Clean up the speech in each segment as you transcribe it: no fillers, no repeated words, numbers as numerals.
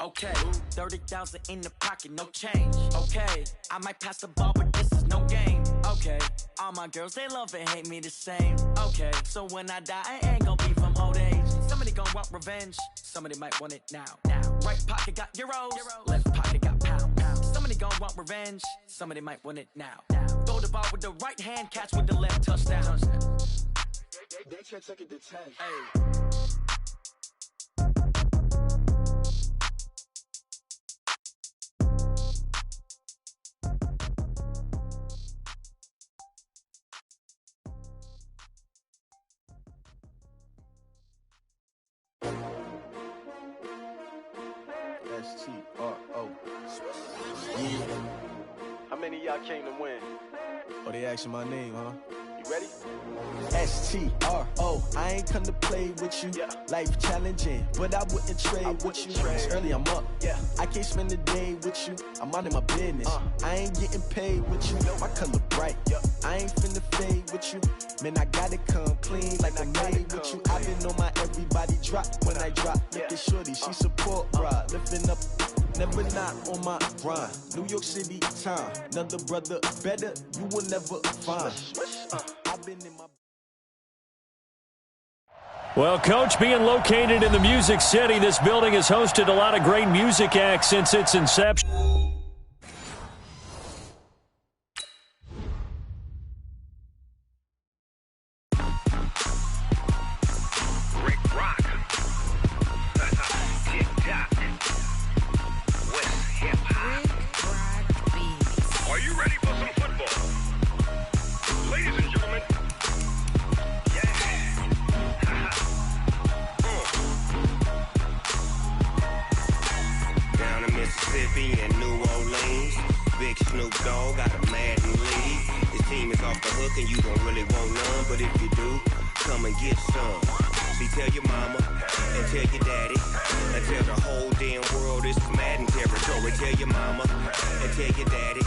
Okay, 30,000 in the pocket, no change. Okay, I might pass the ball, but this is no game. Okay, all my girls, they love and hate me the same. Okay, so when I die, I ain't gonna be from old age. Somebody gonna want revenge, somebody might want it now. Right pocket got euros, left pocket got pounds. Somebody gonna want revenge, somebody might want it now. Throw the ball with the right hand, catch with the left, touchdown. They can't take it to 10. Hey. S-T-R-O. Yeah. How many of y'all came to win? Oh, they asking my name, huh? You ready? S-T-R-O. I ain't come to play with you. Yeah. Life challenging, but I wouldn't trade with you. It's early, I'm up. Yeah. I can't spend the day with you. I'm out of my business. I ain't getting paid with you. My color bright. Yeah. I ain't finna fade with you. Man, I gotta come clean like I'm made with you. I've been on my everybody drop when I drop. Look at shorty, she support ride. Lifting up, never not on my grind. New York City time. Another brother better, you will never find. I've been in my... Well, Coach, being located in the Music City, this building has hosted a lot of great music acts since its inception. Are you ready for some football? Ladies and gentlemen, Down in Mississippi and New Orleans, Big Snoop Dogg got a Madden lead. His team is off the hook and you don't really want none, but if you do, come and get some. See, tell your mama and tell your daddy and tell the whole damn world this is Madden territory. Tell your mama and tell your daddy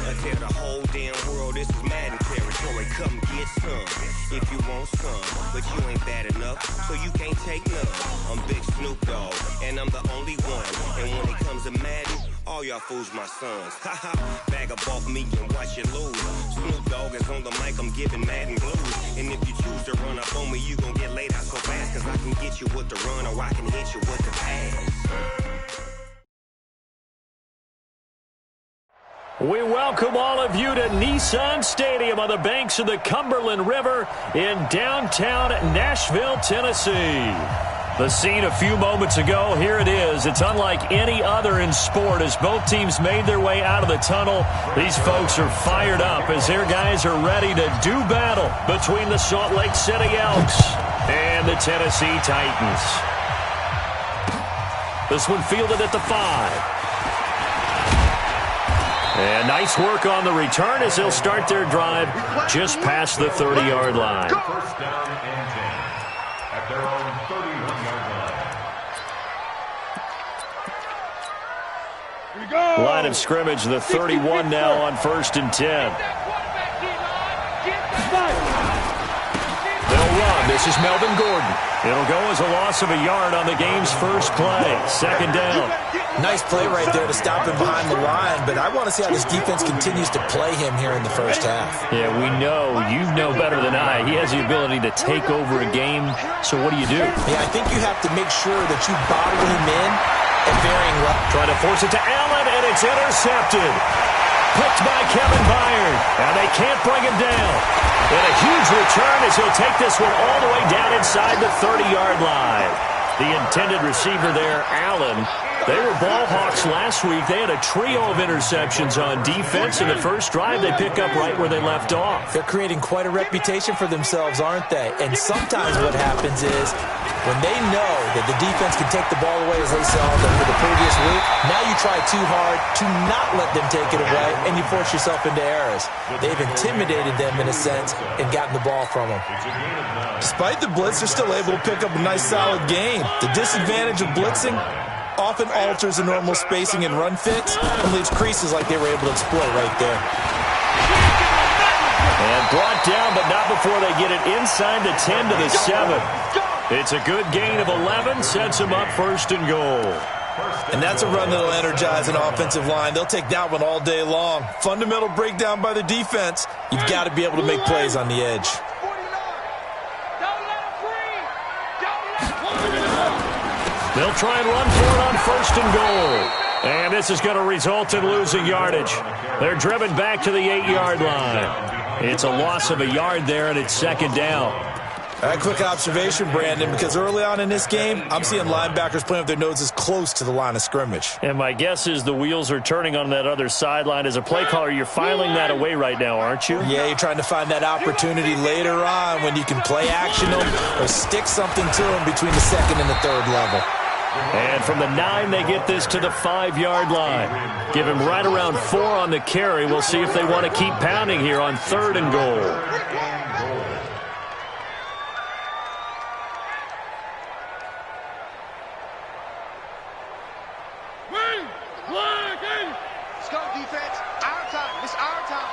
and tell the whole damn world this is Madden territory. Come get some if you want some, but you ain't bad enough, so you can't take none. I'm Big Snoop Dogg and I'm the only one, and when it comes to Madden, all y'all fools my sons. Haha, bag up off me and watch you lose. Snoop Dogg is on the mic, I'm giving Madden blues. And if you choose to run up on me, you gon' get laid out so fast, cause I can get you with the run or I can hit you with the pass. We welcome all of you to Nissan Stadium on the banks of the Cumberland River in downtown Nashville, Tennessee. The scene a few moments ago, here it is. It's unlike any other in sport as both teams made their way out of the tunnel. These folks are fired up as their guys are ready to do battle between the Salt Lake City Elks and the Tennessee Titans. This one fielded at the 5. And nice work on the return as they'll start their drive just past the 30-yard line. First down and 10 at their own 31-yard line. Line of scrimmage, the 31 now on 1st and 10. They'll run. This is Melvin Gordon. It'll go as a loss of a yard on the game's first play. 2nd down. Nice play right there to stop him behind the line, but I want to see how this defense continues to play him here in the first half. Yeah, we know. You know better than I. He has the ability to take over a game, so what do you do? Yeah, I think you have to make sure that you bottle him in at varying levels. Trying to force it to Allen, and it's intercepted. Picked by Kevin Byard, and they can't bring him down. And a huge return as he'll take this one all the way down inside the 30-yard line. The intended receiver there, Allen. They were ball hawks last week. They had a trio of interceptions on defense. In the first drive, they pick up right where they left off. They're creating quite a reputation for themselves, aren't they? And sometimes what happens is when they know that the defense can take the ball away as they saw them for the previous week, now you try too hard to not let them take it away, and you force yourself into errors. They've intimidated them in a sense and gotten the ball from them. Despite the blitz, they're still able to pick up a nice solid game. The disadvantage of blitzing often alters the normal spacing and run fits and leaves creases like they were able to exploit right there. And brought down, but not before they get it inside the 10 to the 7. It's a good gain of 11, sets them up 1st and goal. And that's a run that'll energize an offensive line. They'll take that one all day long. Fundamental breakdown by the defense. You've got to be able to make plays on the edge. They'll try and run for it on 1st and goal. And this is going to result in losing yardage. They're driven back to the 8-yard line. It's a loss of a yard there, and it's 2nd down. A quick observation, Brandon, because early on in this game, I'm seeing linebackers playing with their noses close to the line of scrimmage. And my guess is the wheels are turning on that other sideline. As a play caller, you're filing that away right now, aren't you? Yeah, you're trying to find that opportunity later on when you can play action them or stick something to them between the 2nd and the 3rd level. And from the 9, they get this to the 5-yard line. Give him right around 4 on the carry. We'll see if they want to keep pounding here on 3rd and goal. Let's go, defense. Our time. It's our time.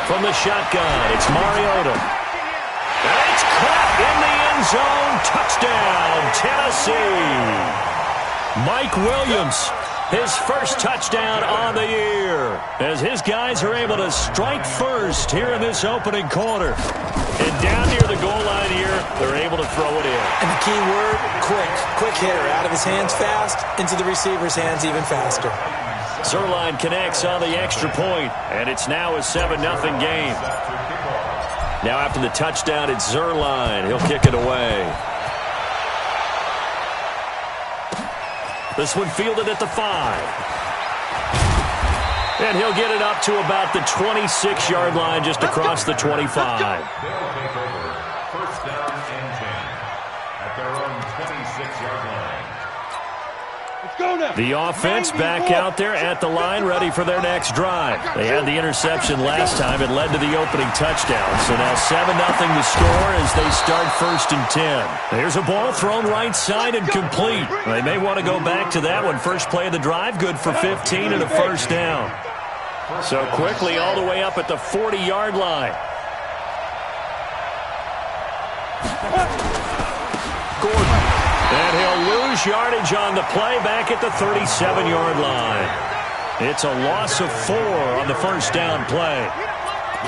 From the shotgun, it's Mariota. And it's caught in the end zone. Touchdown, Tennessee. Mike Williams, his first touchdown on the year, as his guys are able to strike first here in this opening quarter. And down near the goal line here, they're able to throw it in. And the key word, quick. Quick hitter. Out of his hands fast, into the receiver's hands even faster. Zerline connects on the extra point, and it's now a 7-0 game. Now after the touchdown, it's Zerline. He'll kick it away. This one fielded at the 5. And he'll get it up to about the 26-yard line, just across the 25. First down and 10 at their own 26-yard line. The offense back out there at the line, ready for their next drive. They had the interception last time. It led to the opening touchdown. So now 7-0 the score as they start 1st and 10. There's a ball thrown right side and complete. They may want to go back to that one. First play of the drive, good for 15 and a first down. So quickly all the way up at the 40-yard line. Gordon. And he'll lose yardage on the play back at the 37-yard line. It's a loss of 4 on the first down play.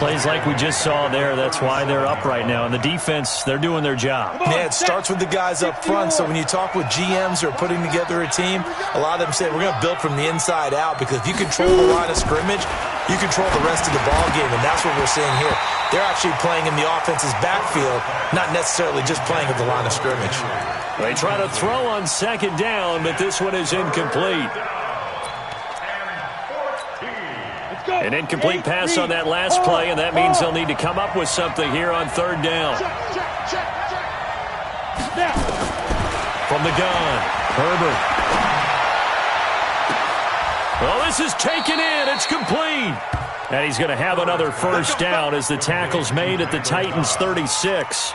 Plays like we just saw there, that's why they're up right now. And the defense, they're doing their job. Yeah, it starts with the guys up front. So when you talk with GMs who are putting together a team, a lot of them say, we're going to build from the inside out, because if you control the line of scrimmage, you control the rest of the ball game, and that's what we're seeing here. They're actually playing in the offense's backfield, not necessarily just playing at the line of scrimmage. They try to throw on 2nd down, but this one is incomplete. An incomplete pass on that last play, and that means they'll need to come up with something here on 3rd down. From the gun, Herbert. Well, this is taken in. It's complete. And he's going to have another first down as the tackle's made at the Titans' 36.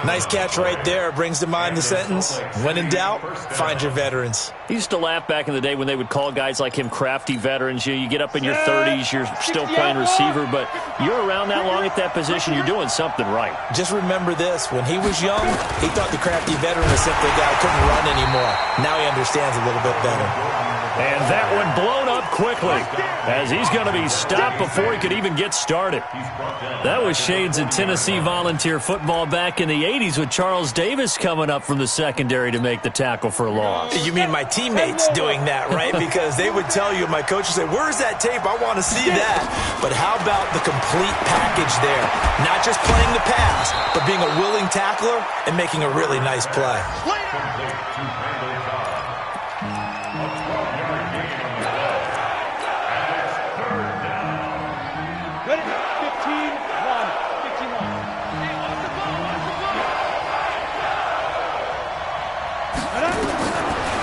Nice catch right there. Brings to mind the sentence, when in doubt, find your veterans. I used to laugh back in the day when they would call guys like him crafty veterans. You get up in your 30s, you're still playing receiver, but you're around that long at that position, you're doing something right. Just remember this. When he was young, he thought the crafty veteran was simply a guy who couldn't run anymore. Now he understands a little bit better. And that one blown up quickly as he's going to be stopped before he could even get started. That was shades of Tennessee volunteer football back in the 80s with Charles Davis coming up from the secondary to make the tackle for a loss. You mean my teammates doing that, right? Because they would tell you, my coach would say, where's that tape? I want to see that. But how about the complete package there? Not just playing the pass, but being a willing tackler and making a really nice play.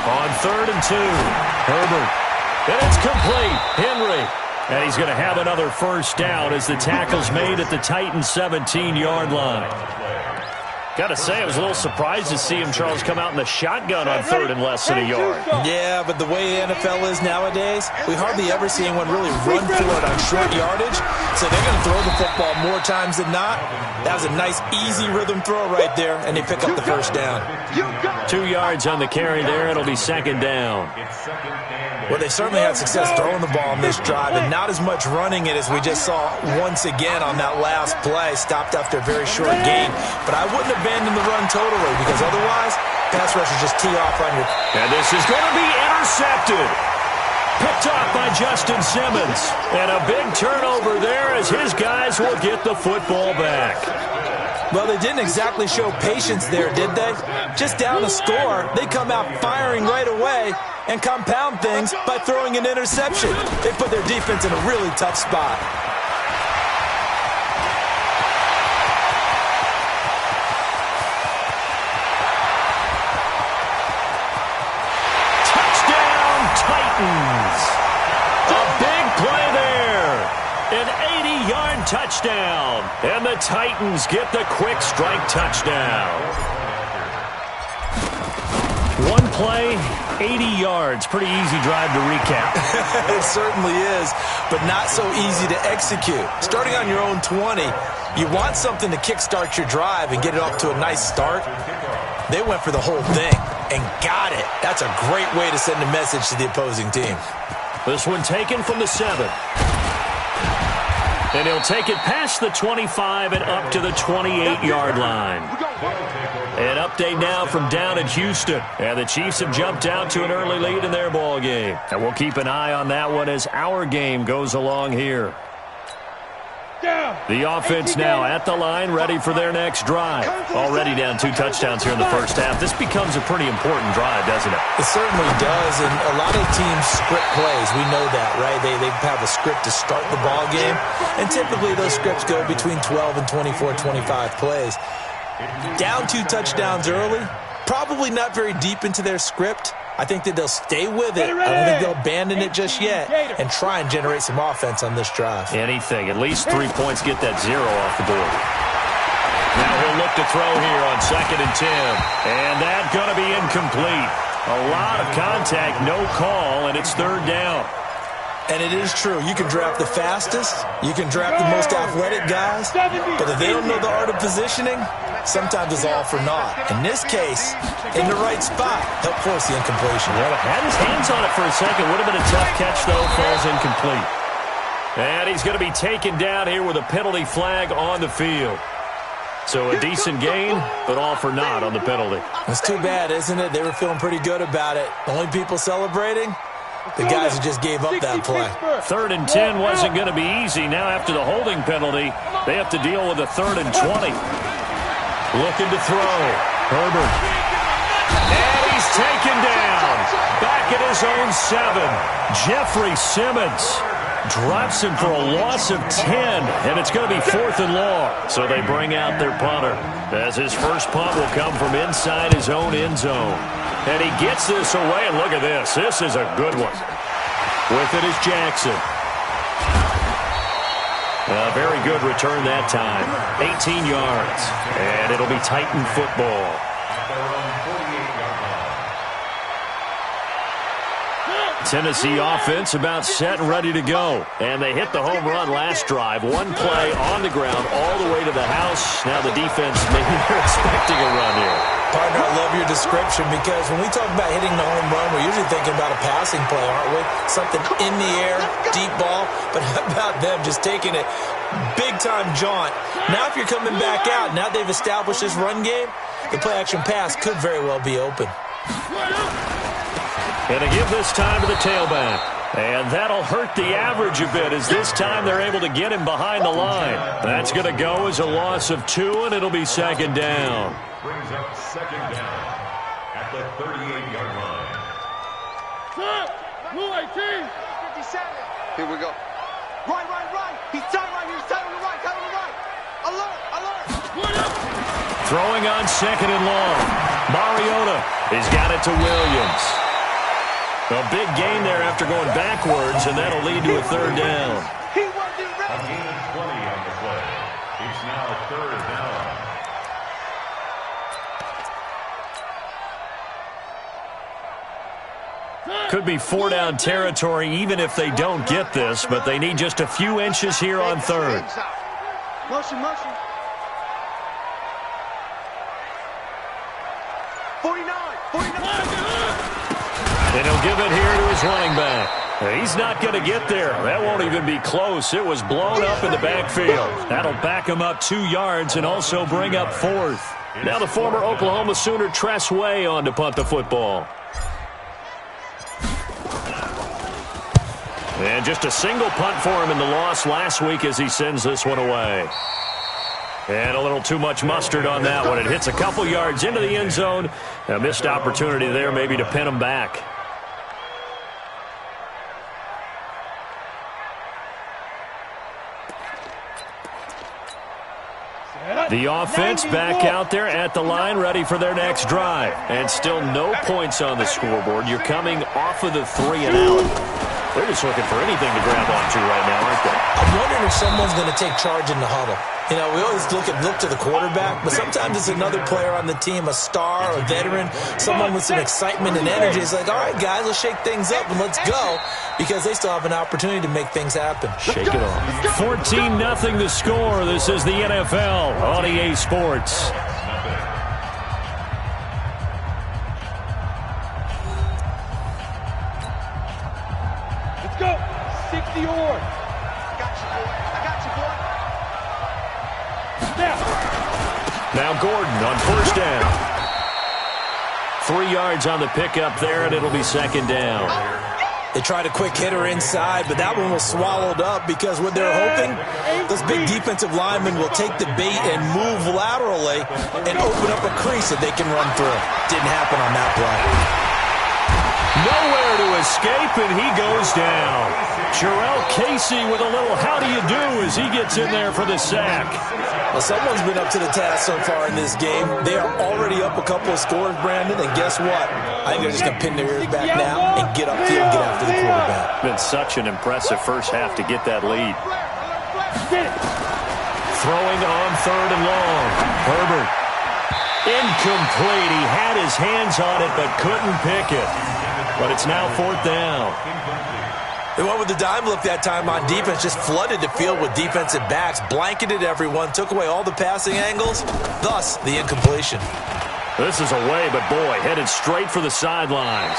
On 3rd and 2, Herbert. And it's complete. Henry. And he's going to have another first down as the tackle's made at the Titans' 17-yard line. Got to say, I was a little surprised to see him, Charles, come out in the shotgun on 3rd and less than a yard. Yeah, but the way the NFL is nowadays, we hardly ever see anyone really run for it on short yardage. So they're going to throw the football more times than not. That was a nice, easy rhythm throw right there, and they pick up the first down. 2 yards on the carry there. It'll be 2nd down. Well, they certainly had success throwing the ball on this drive, and not as much running it as we just saw once again on that last play. Stopped after a very short gain. But I wouldn't abandon the run totally, because otherwise, pass rushers just tee off on your... And this is going to be intercepted. Picked off by Justin Simmons. And a big turnover there as his guys will get the football back. Well, they didn't exactly show patience there, did they? Just down a score, they come out firing right away and compound things by throwing an interception. They put their defense in a really tough spot. Touchdown, Titans. A big play there. An 80-yard touchdown. And the Titans get the quick strike touchdown. One play, 80 yards. Pretty easy drive to recap. It certainly is, but not so easy to execute. Starting on your own 20, you want something to kickstart your drive and get it off to a nice start. They went for the whole thing and got it. That's a great way to send a message to the opposing team. This one taken from the 7. And he'll take it past the 25 and up to the 28-yard line. An update now from down in Houston. And the Chiefs have jumped out to an early lead in their ball game. And we'll keep an eye on that one as our game goes along here. The offense now at the line, ready for their next drive. Already down 2 touchdowns here in the first half. This becomes a pretty important drive, doesn't it? It certainly does, and a lot of teams script plays. We know that, right? They have a script to start the ball game, and typically those scripts go between 12 and 24, 25 plays. Down 2 touchdowns early, probably not very deep into their script. I think that they'll stay with it. I don't think they'll abandon it just yet and try and generate some offense on this drive. Anything. At least 3 points, get that 0 off the board. Now he'll look to throw here on 2nd and 10. And that's going to be incomplete. A lot of contact, no call, and it's 3rd down. And it is true. You can draft the fastest. You can draft the most athletic guys. But if they don't know the art of positioning, sometimes it's all for naught. In this case, in the right spot, help force the incompletion. Well, had his hands on it for a second. Would have been a tough catch, though. Falls incomplete. And he's going to be taken down here with a penalty flag on the field. So a decent gain, but all for naught on the penalty. It's too bad, isn't it? They were feeling pretty good about it. The only people celebrating, the guys who just gave up that play. 3rd and 10 wasn't going to be easy. Now after the holding penalty, they have to deal with a 3rd and 20. Looking to throw. Herbert. And he's taken down. Back at his own 7. Jeffrey Simmons drops him for a loss of 10. And it's going to be 4th and long. So they bring out their punter, as his first punt will come from inside his own end zone. And he gets this away, and look at this. This is a good one. With it is Jackson. A very good return that time. 18 yards. And it'll be Titan football. Tennessee offense about set and ready to go. And they hit the home run last drive. One play on the ground all the way to the house. Now the defense, maybe they're expecting a run here. Partner, I love your description, because when we talk about hitting the home run, we're usually thinking about a passing play, aren't we? Something in the air, deep ball. But how about them just taking it big-time jaunt? Now if you're coming back out, now they've established this run game, the play-action pass could very well be open. And to give this time to the tailback. And that'll hurt the average a bit, as this time they're able to get him behind the line. That's going to go as a loss of 2, and it'll be 2nd down. Brings up 2nd down at the 38-yard line. Blue 18. 57. Here we go. Right. He's tight right here. He's tight on the right. Tight on the right. Alert. Throwing on 2nd and long. Mariota has got it to Williams. A big gain there after going backwards, and that'll lead to a 3rd down. He wasn't ready. A gain of 20 on the play. It's now 3rd down. Could be 4-down territory even if they don't get this, but they need just a few inches here on third. Motion, motion. 49. And he'll give it here to his running back. He's not going to get there. That won't even be close. It was blown up in the backfield. That'll back him up 2 yards and also bring up 4th. Now the former Oklahoma Sooner Tress Way on to punt the football. And just a single punt for him in the loss last week as he sends this one away. And a little too much mustard on that one. It hits a couple yards into the end zone. A missed opportunity there maybe to pin him back. The offense back out there at the line, ready for their next drive. And still no points on the scoreboard. You're coming off of the 3 and out. They're just looking for anything to grab onto right now, aren't they? I'm wondering if someone's going to take charge in the huddle. You know, we always look to the quarterback, but sometimes it's another player on the team, a star, a veteran, someone with some excitement and energy. It's like, all right, guys, let's shake things up and let's go, because they still have an opportunity to make things happen. Shake it off. 14-0 the score. This is the NFL on EA Sports. Let's go. 60 or. Now Gordon on first down. 3 yards on the pickup there, and it'll be second down. They tried a quick hitter inside, but that one was swallowed up because what they're hoping, those big defensive linemen will take the bait and move laterally and open up a crease that they can run through. Didn't happen on that play. Nowhere to escape, and he goes down. Jarrell Casey with a little how do you do as he gets in there for the sack. Well, someone's been up to the task so far in this game. They are already up a couple of scores, Brandon, and guess what? I think they're just going to pin their ears back now and get upfield and get after the quarterback. Been such an impressive first half to get that lead. Throwing on 3rd and long. Herbert. Incomplete. He had his hands on it but couldn't pick it. But it's now 4th down. They went with the dime look that time on defense, just flooded the field with defensive backs, blanketed everyone, took away all the passing angles, thus the incompletion. This is away, but boy, headed straight for the sidelines.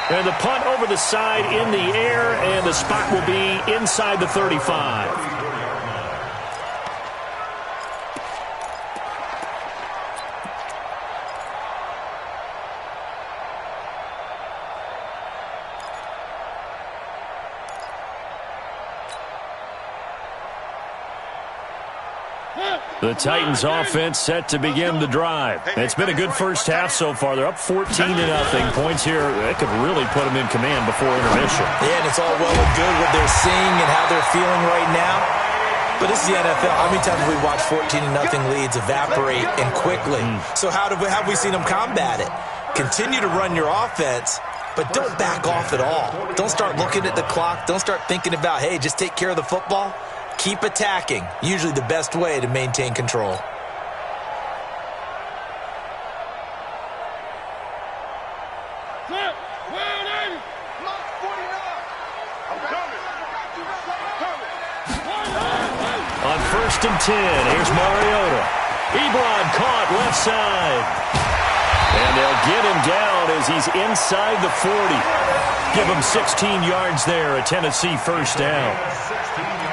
And the punt over the side in the air, and the spot will be inside the 35. The Titans offense set to begin the drive. It's been a good first half so far. They're up 14-0. Points here, that could really put them in command before intermission. Yeah, and it's all well and good what they're seeing and how they're feeling right now. But this is the NFL. How many times have we watched 14-0 leads evaporate and quickly? So how have we seen them combat it? Continue to run your offense, but don't back off at all. Don't start looking at the clock. Don't start thinking about, hey, just take care of the football. Keep attacking. Usually the best way to maintain control. On 1st and 10, here's Mariota. Ebron caught left side. And they'll get him down as he's inside the 40. Give him 16 yards there, a Tennessee first down.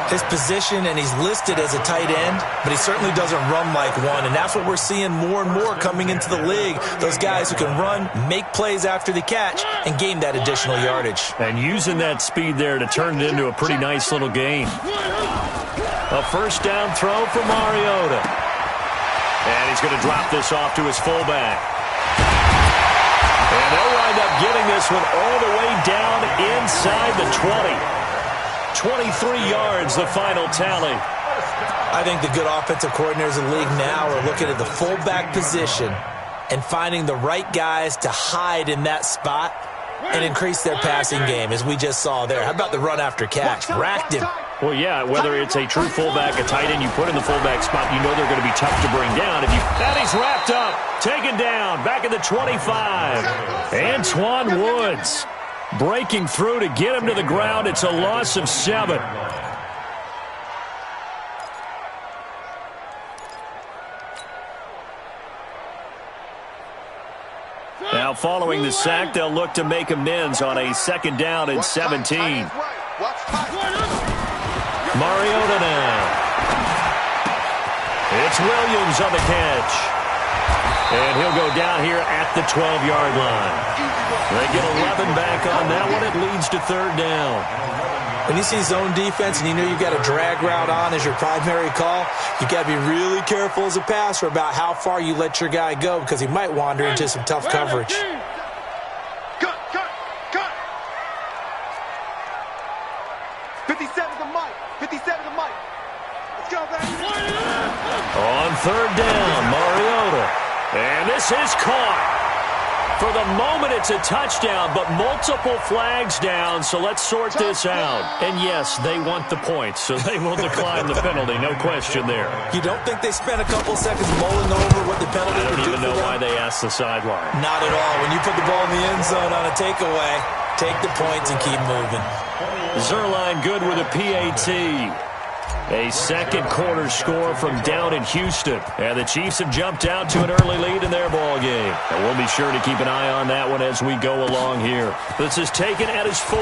His position, and he's listed as a tight end, but he certainly doesn't run like one, and that's what we're seeing more and more coming into the league. Those guys who can run, make plays after the catch, and gain that additional yardage. And using that speed there to turn it into a pretty nice little game. A first down throw for Mariota. And he's going to drop this off to his fullback. And they'll wind up getting this one all the way down inside the 20. 23 yards, the final tally. I think the good offensive coordinators in the league now are looking at the fullback position and finding the right guys to hide in that spot and increase their passing game, as we just saw there. How about the run after catch? Racked him. Well, yeah, whether it's a true fullback, a tight end, you put in the fullback spot, you know they're going to be tough to bring down. And he's wrapped up, taken down, back at the 25. Antoine Woods. breaking through to get him to the ground. It's a loss of 7. Now following the sack, they'll look to make amends on a 2nd down and 17. Mariota now. It's Williams on the catch. And he'll go down here at the 12-yard line. They get 11 back on that one. It leads to 3rd down. When you see zone defense and you know you've got a drag route on as your primary call, you've got to be really careful as a passer about how far you let your guy go because he might wander into some tough coverage. Cut. 57 to Mike. 57 to Mike. Let's go, baby. On 3rd down, Mariota. And this is caught. For the moment, it's a touchdown, but multiple flags down, so let's sort this out. And yes, they want the points, so they will decline the penalty, no question there. You don't think they spent a couple seconds mulling over what the penalty would do? I don't even know why they asked the sideline. Not at all. When you put the ball in the end zone on a takeaway, take the points and keep moving. Zerline good with a PAT. A 2nd quarter score from down in Houston. And the Chiefs have jumped out to an early lead in their ball game. And we'll be sure to keep an eye on that one as we go along here. This is taken at his 4.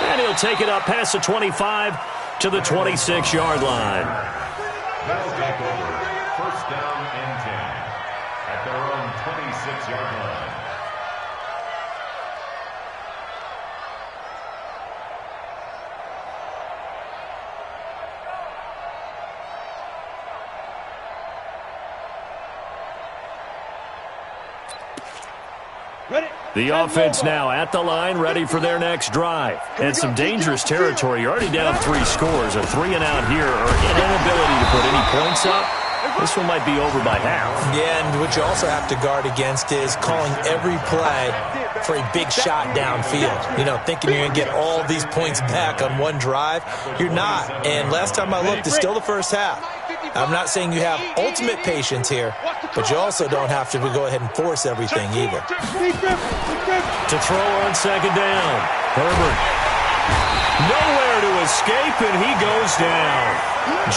And he'll take it up past the 25 to the 26-yard line. They'll take over 1st down and 10 at their own 26-yard line. The offense now at the line, ready for their next drive. And some dangerous territory. You're already down 3 scores. A 3-and-out here, or an inability to put any points up. This one might be over by half. Yeah, and what you also have to guard against is calling every play for a big shot downfield. You know, thinking you're going to get all these points back on one drive. You're not. And last time I looked, it's still the first half. I'm not saying you have ultimate patience here, but you also don't have to go ahead and force everything either. To throw on 2nd down. Herbert. Nowhere to escape, and he goes down.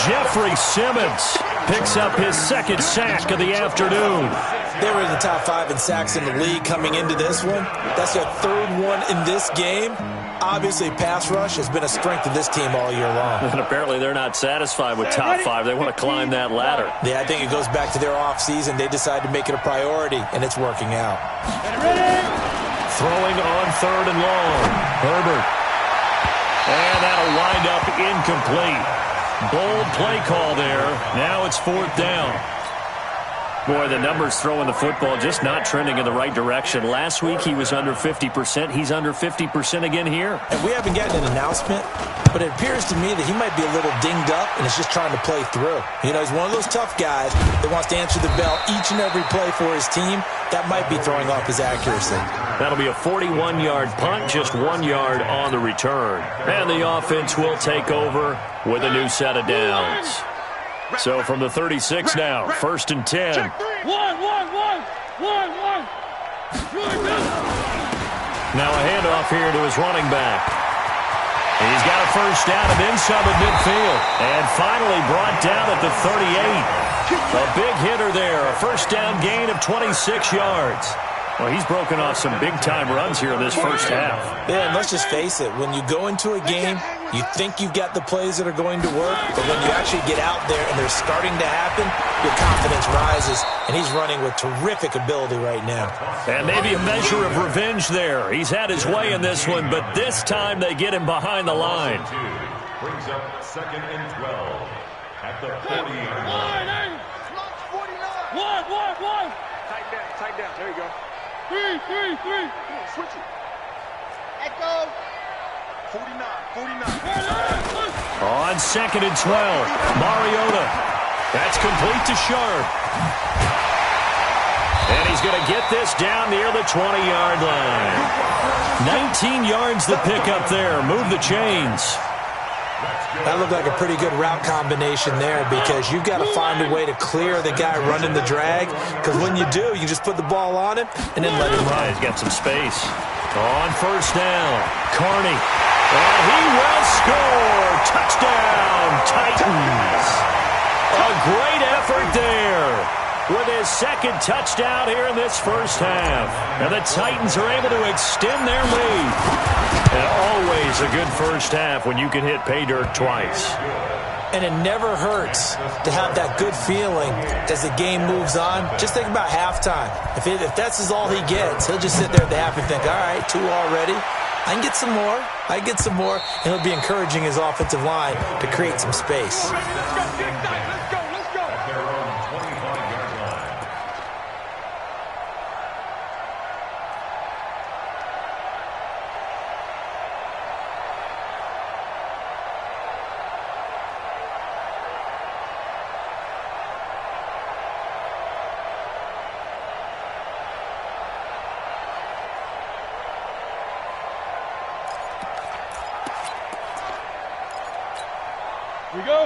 Jeffrey Simmons picks up his 2nd sack of the afternoon. They were in the top 5 in sacks in the league coming into this one. That's their 3rd one in this game. Obviously, pass rush has been a strength of this team all year long. And apparently they're not satisfied with top 5. They want to climb that ladder. Yeah, I think it goes back to their offseason. They decided to make it a priority, and it's working out. Throwing on 3rd and long. Herbert. And that'll wind up incomplete. Bold play call there. Now it's 4th down. Boy, the numbers throwing the football just not trending in the right direction. Last week he was under 50%. He's under 50% again here. And we haven't gotten an announcement, but it appears to me that he might be a little dinged up and is just trying to play through. You know, he's one of those tough guys that wants to answer the bell each and every play for his team. That might be throwing off his accuracy. That'll be a 41-yard punt, just 1 yard on the return. And the offense will take over with a new set of downs. So from the 36 now, 1st and 10. Now a handoff here to his running back. He's got a 1st down and then some at midfield. And finally brought down at the 38. A big hitter there, a 1st down gain of 26 yards. Well, he's broken off some big-time runs here in this 1st half. Yeah, and let's just face it. When you go into a game, you think you've got the plays that are going to work, but when you actually get out there and they're starting to happen, your confidence rises, and he's running with terrific ability right now. And maybe a measure of revenge there. He's had his way in this one, but this time they get him behind the line. Brings up 2nd and 12 at the 40-yard line. Tight down. There you go. 3. Come on, switch it. Echo. 49. On 2nd and 12, Mariota. That's complete to Sharp. And he's going to get this down near the 20-yard line. 19 yards the pick up there. Move the chains. That's That looked like a pretty good route combination there because you've got to find a way to clear the guy running the drag, because when you do, you just put the ball on him and then let him run. He's got some space. On first down, Carney. And he will score. Touchdown, Titans. A great effort there with his second touchdown here in this first half. And the Titans are able to extend their lead. And always a good first half when you can hit pay dirt twice. And it never hurts to have that good feeling as the game moves on. Just think about halftime. If that's all he gets, he'll just sit there at the half and think, all right, 2 already. I can get some more. I can get some more. And he'll be encouraging his offensive line to create some space.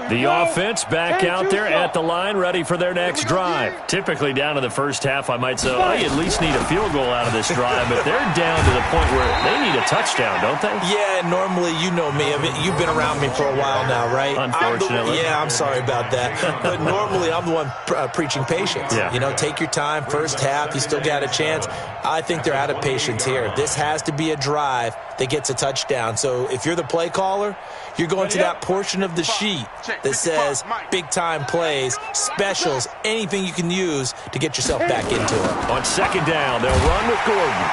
The offense back out there at the line, ready for their next drive. Typically down to the first half, I might say, oh, you at least need a field goal out of this drive, but they're down to the point where they need a touchdown, don't they? Yeah, normally, you know me. I mean, you've been around me for a while now, right? Unfortunately. I'm sorry about that. But normally, I'm the one preaching patience. Yeah. You know, take your time, first half, you still got a chance. I think they're out of patience here. This has to be a drive that gets a touchdown. So if you're the play caller, you're going to that portion of the sheet that says big-time plays, specials, anything you can use to get yourself back into it. On second down, they'll run with Gordon.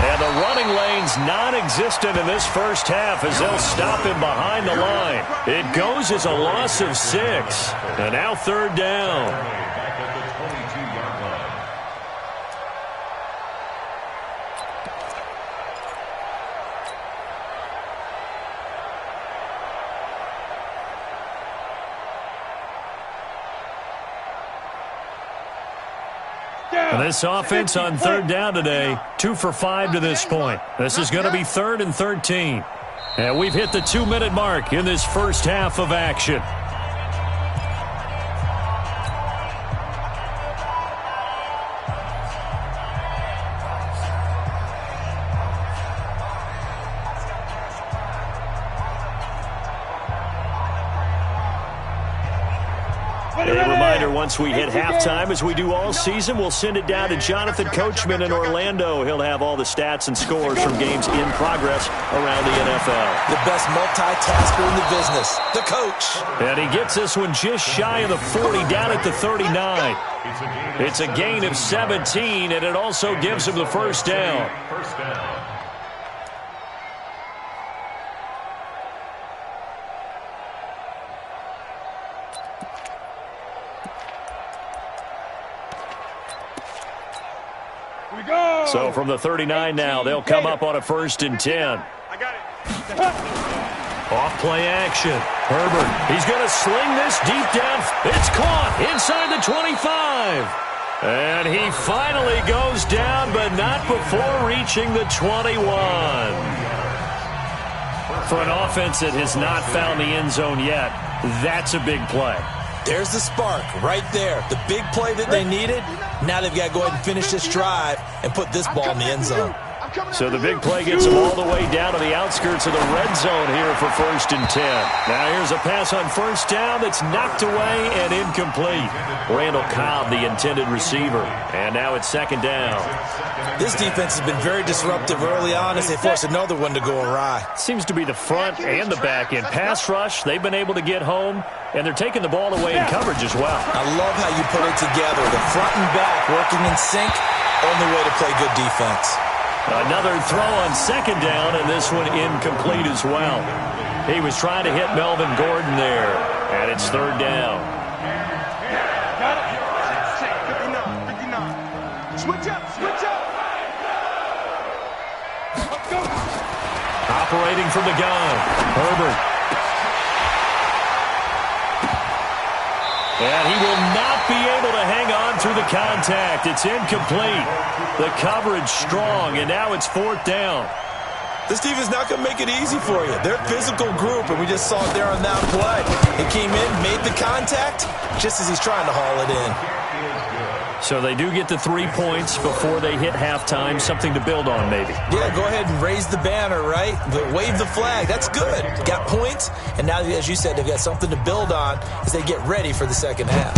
And the running lane's non-existent in this first half as they'll stop him behind the line. It goes as a loss of 6. And now third down. Back at the 22-yard line. And this offense on third down today, 2 for 5 to this point. This is going to be 3rd and 13. And we've hit the 2-minute mark in this first half of action. A reminder, once we hit halftime, as we do all season, we'll send it down to Jonathan Coachman in Orlando. He'll have all the stats and scores from games in progress around the NFL. The best multitasker in the business, the coach. And he gets this one just shy of the 40, down at the 39. It's a gain of 17, and it also gives him the first down. First down. So from the 39 now, they'll come up on a 1st and 10. I got it. Off play action. Herbert, he's going to sling this deep down. It's caught inside the 25. And he finally goes down, but not before reaching the 21. For an offense that has not found the end zone yet, that's a big play. There's the spark right there. The big play that they needed. Now they've got to go ahead and finish this drive and put this ball in the end zone. So the big play gets them all the way down to the outskirts of the red zone here for 1st and 10. Now here's a pass on first down that's knocked away and incomplete. Randall Cobb, the intended receiver. And now it's 2nd down. This defense has been very disruptive early on as they force another one to go awry. Seems to be the front and the back end. Pass rush, they've been able to get home, and they're taking the ball away in coverage as well. I love how you put it together. The front and back working in sync, only way to play good defense. Another throw on 2nd down, and this one incomplete as well. He was trying to hit Melvin Gordon there, and it's 3rd down. Got it. 59. Switch up. Let's go. Operating from the gun, Herbert. And he will not be able to hang on through the contact. It's incomplete. The coverage strong, and now it's 4th down. This defense not going to make it easy for you. They're a physical group, and we just saw it there on that play. He came in, made the contact, just as he's trying to haul it in. So they do get the 3 points before they hit halftime, something to build on maybe. Yeah, go ahead and raise the banner, right? Wave the flag. That's good. Got points, and now, as you said, they've got something to build on as they get ready for the second half.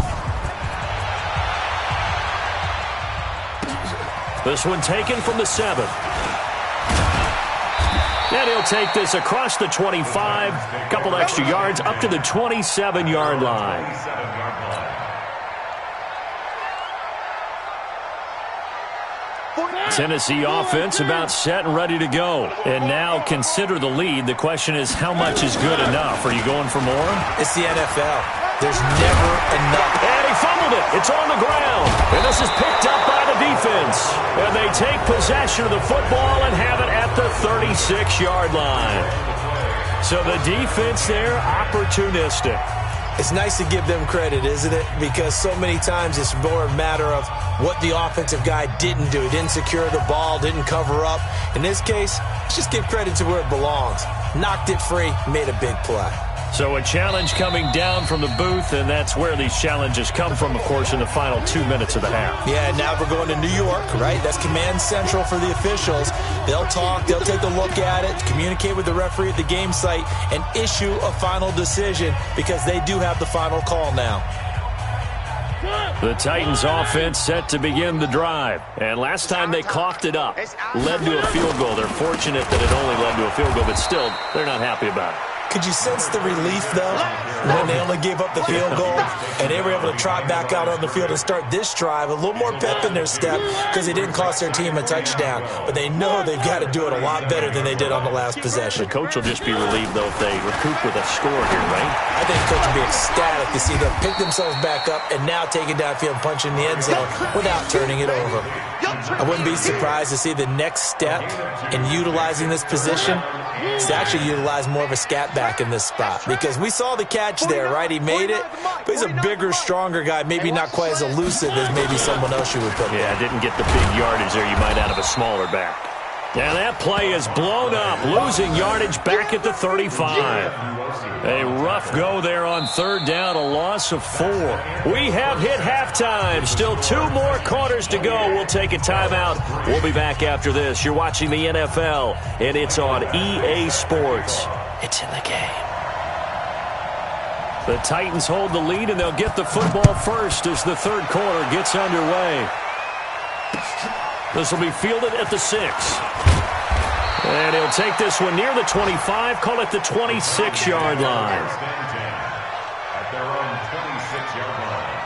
This one taken from the 7. And he'll take this across the 25, a couple extra yards up to the 27-yard line. Tennessee offense about set and ready to go. And now consider the lead. The question is, how much is good enough? Are you going for more? It's the NFL. There's never enough. And he fumbled it. It's on the ground. And this is picked up by the defense. And they take possession of the football and have it at the 36-yard line. So the defense there, opportunistic. It's nice to give them credit, isn't it? Because so many times it's more a matter of what the offensive guy didn't do. He didn't secure the ball, didn't cover up. In this case, let's just give credit to where it belongs. Knocked it free, made a big play. So a challenge coming down from the booth, and that's where these challenges come from, of course, in the final 2 minutes of the half. Yeah, now we're going to New York, right? That's command central for the officials. They'll talk, they'll take a look at it, communicate with the referee at the game site, and issue a final decision because they do have the final call now. The Titans offense set to begin the drive. And last time they coughed it up, led to a field goal. They're fortunate that it only led to a field goal, but still, they're not happy about it. Could you sense the relief, though, when they only gave up the field goal and they were able to trot back out on the field and start this drive, a little more pep in their step because it didn't cost their team a touchdown. But they know they've got to do it a lot better than they did on the last possession. The coach will just be relieved, though, if they recoup with a score here, right? I think the coach will be ecstatic to see them pick themselves back up and now take it downfield and punch in the end zone without turning it over. I wouldn't be surprised to see the next step in utilizing this position is to actually utilize more of a scat back in this spot, because we saw the catch there, right? He made it, but he's a bigger, stronger guy, maybe not quite as elusive as maybe someone else you would put. Yeah, didn't get the big yardage there you might out of a smaller back. Now that play is blown up, losing yardage back at the 35. A rough go there on third down, a loss of 4. We have hit halftime. Still 2 more quarters to go. We'll take a timeout. We'll be back after this. You're watching the NFL, and it's on EA Sports. It's in the game. The Titans hold the lead, and they'll get the football first as the third quarter gets underway. This will be fielded at the 6. And he'll take this one near the 25, call it the 26-yard line. At their own 26-yard line.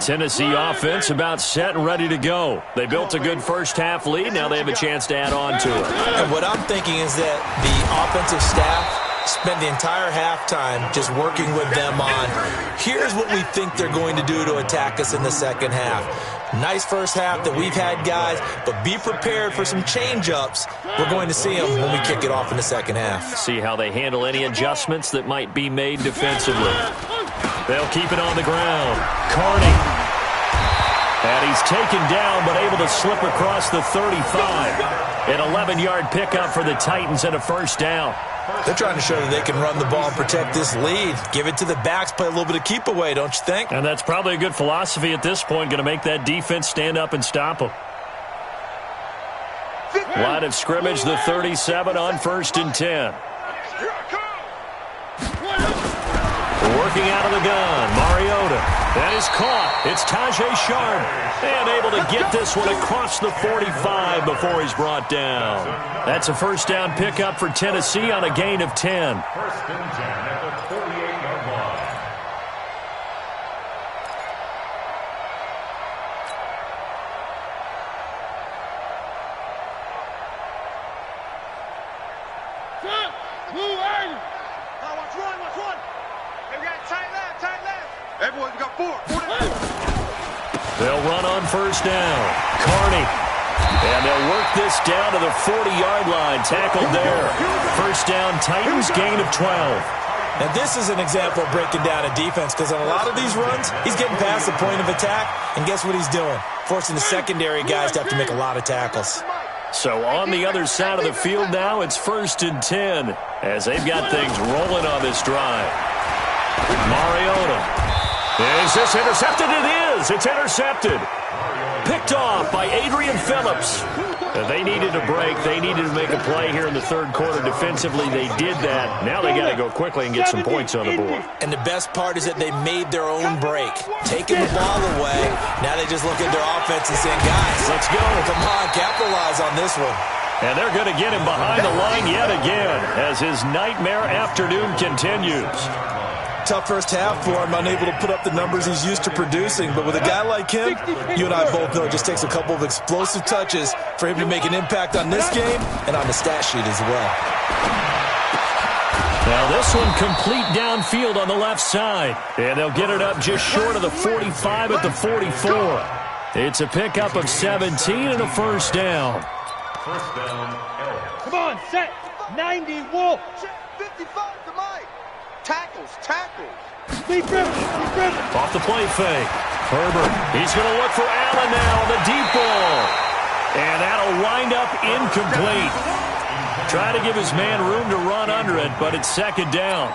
Tennessee offense about set and ready to go. They built a good first-half lead. Now they have a chance to add on to it. And what I'm thinking is that the offensive staff spent the entire halftime just working with them on, here's what we think they're going to do to attack us in the second half. Nice first half that we've had, guys, but be prepared for some change-ups. We're going to see them when we kick it off in the second half. See how they handle any adjustments that might be made defensively. They'll keep it on the ground. Carney. And he's taken down, but able to slip across the 35. An 11-yard pickup for the Titans and a first down. They're trying to show that they can run the ball and protect this lead. Give it to the backs, play a little bit of keep away, don't you think? And that's probably a good philosophy at this point, going to make that defense stand up and stop them. Line of scrimmage, the 37 on 1st and 10. Working out of the gun, Mariota. That is caught. It's Tajay Sharp. And able to get this one across the 45 before he's brought down. That's a first down pickup for Tennessee on a gain of 10. 1st and 10 at the 48-yard line. Everyone's got 4. They'll run on first down. Carney. And they'll work this down to the 40-yard line. Tackled there. First down, Titans, gain of 12. And this is an example of breaking down a defense, because on a lot of these runs, he's getting past the point of attack, and guess what he's doing? Forcing the secondary guys to have to make a lot of tackles. So on the other side of the field now, it's 1st and 10 as they've got things rolling on this drive. Mariota. Is this intercepted? It is. It's intercepted. Picked off by Adrian Phillips. They needed a break. They needed to make a play here in the third quarter. Defensively, they did that. Now they got to go quickly and get some points on the board. And the best part is that they made their own break. Taking the ball away. Now they just look at their offense and saying, guys, let's go. Come on, capitalize on this one. And they're going to get him behind the line yet again as his nightmare afternoon continues. Tough first half for him, unable to put up the numbers he's used to producing. But with a guy like him, you and I both know it just takes a couple of explosive touches for him to make an impact on this game and on the stat sheet as well. Now this one complete downfield on the left side. And they'll get it up just short of the 45 at the 44. It's a pickup of 17 and a first down. First down, Elks. Come on, set. 90, Wolf. 55 to Mike. Tackles. Deep grip. Off the play fake. Herbert. He's going to look for Allen now on the deep ball. And that'll wind up incomplete. Try to give his man room to run under it, but it's second down.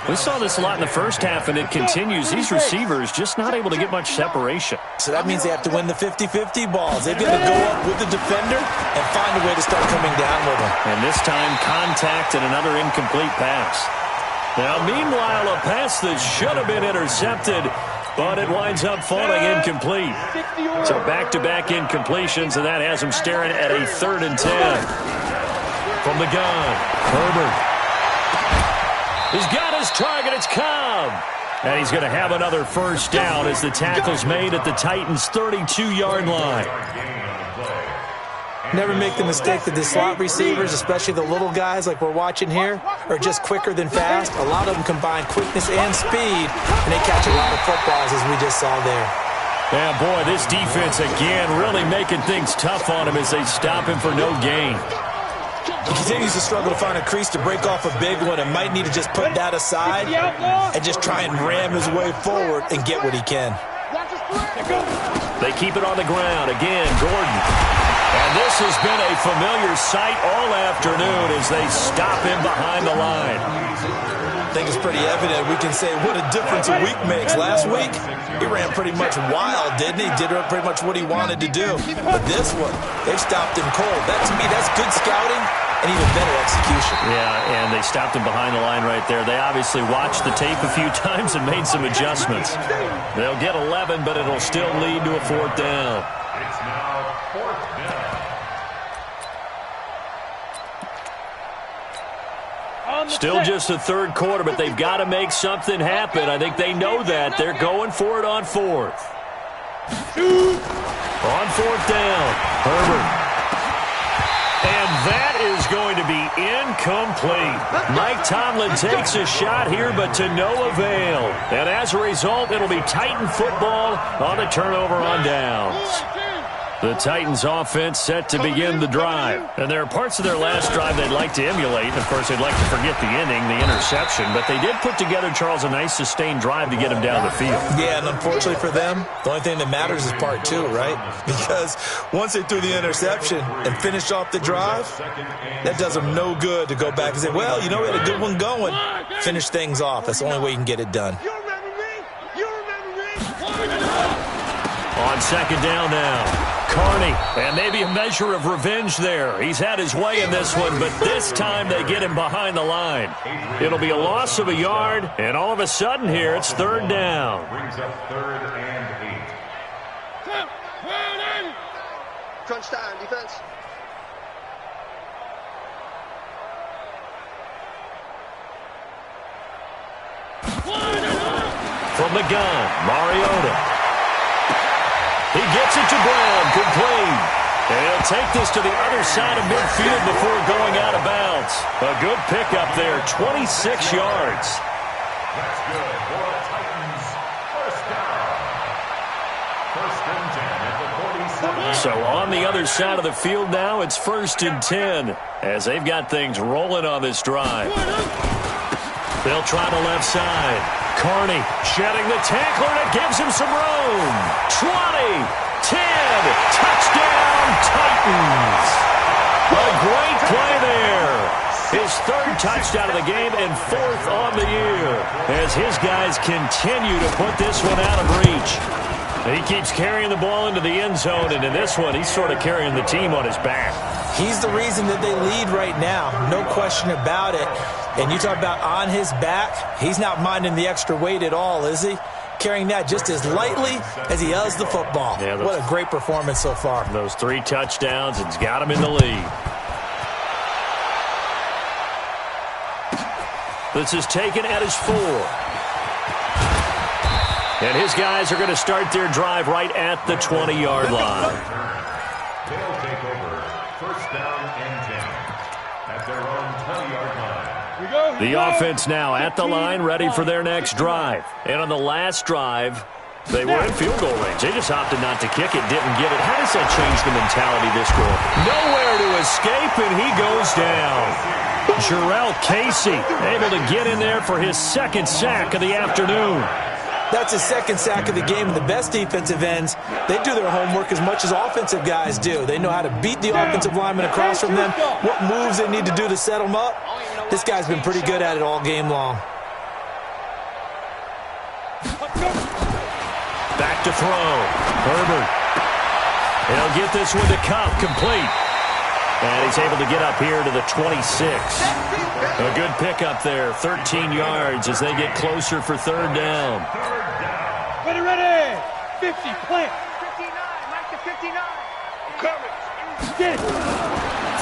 We saw this a lot in the first half, and it continues. These receivers just not able to get much separation. So that means they have to win the 50-50 balls. They've got to go up with the defender and find a way to start coming down with him. And this time, contact and another incomplete pass. Now, meanwhile, a pass that should have been intercepted, but it winds up falling incomplete. So back-to-back incompletions, and that has him staring at a 3rd and 10. From the gun, Herbert. He's got his target. It's Cobb. And he's going to have another first down as the tackle's made at the Titans' 32-yard line. Never make the mistake that the slot receivers, especially the little guys like we're watching here, are just quicker than fast. A lot of them combine quickness and speed, and they catch a lot of footballs, as we just saw there. Yeah, boy, this defense again really making things tough on him as they stop him for no gain. He continues to struggle to find a crease to break off a big one and might need to just put that aside and just try and ram his way forward and get what he can. They keep it on the ground. Again, Gordon. And this has been a familiar sight all afternoon as they stop him behind the line. I think it's pretty evident. We can say what a difference a week makes. Last week, he ran pretty much wild, didn't he? Did pretty much what he wanted to do. But this one, they've stopped him cold. That, to me, that's good scouting and even better execution. Yeah, and they stopped him behind the line right there. They obviously watched the tape a few times and made some adjustments. They'll get 11, but it'll still lead to a 4th down. It's now 4th down. Still just the third quarter, but they've got to make something happen. I think they know that. They're going for it on 4th. On 4th down, Herbert. And that is going to be incomplete. Mike Tomlin takes a shot here, but to no avail. And as a result, it'll be Titan football on the turnover on downs. The Titans offense set to begin the drive. And there are parts of their last drive they'd like to emulate. And of course, they'd like to forget the inning, the interception. But they did put together, Charles, a nice sustained drive to get him down the field. Yeah, and unfortunately for them, the only thing that matters is part 2, right? Because once they threw the interception and finished off the drive, that does them no good to go back and say, well, you know, we had a good one going. Finish things off. That's the only way you can get it done. On second down now. Carney, and maybe a measure of revenge there. He's had his way in this one, but this time they get him behind the line. It'll be a loss of a yard, and all of a sudden here, it's 3rd down. Brings up 3rd and 8. Crunch time, defense. From the gun, Mariota. He gets it to Brown, complete. And he'll take this to the other side of midfield before going out of bounds. A good pickup there, 26 yards. That's good for Titans. First down. 1st and 10 at the 47. So on the other side of the field now, it's 1st and 10 as they've got things rolling on this drive. They'll try the left side. Carney shedding the tackler, and it gives him some room. 20, 10, touchdown Titans. A great play there. His third touchdown of the game and fourth on the year as his guys continue to put this one out of reach. He keeps carrying the ball into the end zone, and in this one, he's sort of carrying the team on his back. He's the reason that they lead right now, no question about it. And you talk about on his back, he's not minding the extra weight at all, is he? Carrying that just as lightly as he does the football. Yeah, what a great performance so far. Those 3 touchdowns, it's got him in the lead. This is taken at his 4. And his guys are going to start their drive right at the 20-yard line. They'll take over first down and 10 at their own 20-yard line. The offense now at the line, ready for their next drive. And on the last drive, they were in field goal range. They just opted not to kick it, didn't get it. How does that change the mentality this score? Nowhere to escape, and he goes down. Jarrell Casey able to get in there for his second sack of the afternoon. That's his second sack of the game, and the best defensive ends, they do their homework as much as offensive guys do. They know how to beat the offensive lineman across from them, what moves they need to do to set them up. This guy's been pretty good at it all game long. Back to throw. Herbert. He'll get this one to Cup, complete. And he's able to get up here to the 26. A good pickup there, 13 yards as they get closer for third down. Ready, ready. 50, plant. 59, Mike to 59. Coming.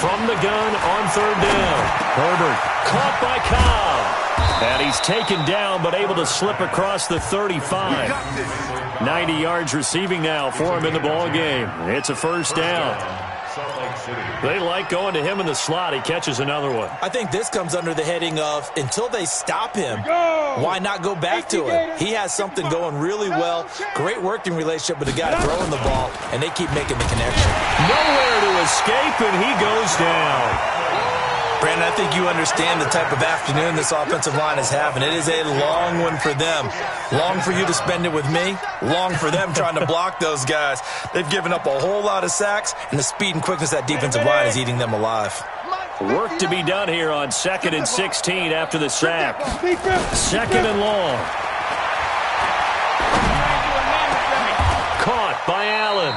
From the gun on third down. Herbert caught by Cobb. And he's taken down but able to slip across the 35. 90 yards receiving now for him in the ball game. It's a first down. They like going to him in the slot. He catches another one. I think this comes under the heading of until they stop him, why not go back to him? He has something going really well. Great working relationship with the guy throwing the ball, and they keep making the connection. Nowhere to escape, and he goes down. Brandon, I think you understand the type of afternoon this offensive line is having. It is a long one for them. Long for you to spend it with me. Long for them trying to block those guys. They've given up a whole lot of sacks, and the speed and quickness of that defensive line is eating them alive. Work to be done here on 2nd and 16 after the sack. 2nd and long. Caught by Allen.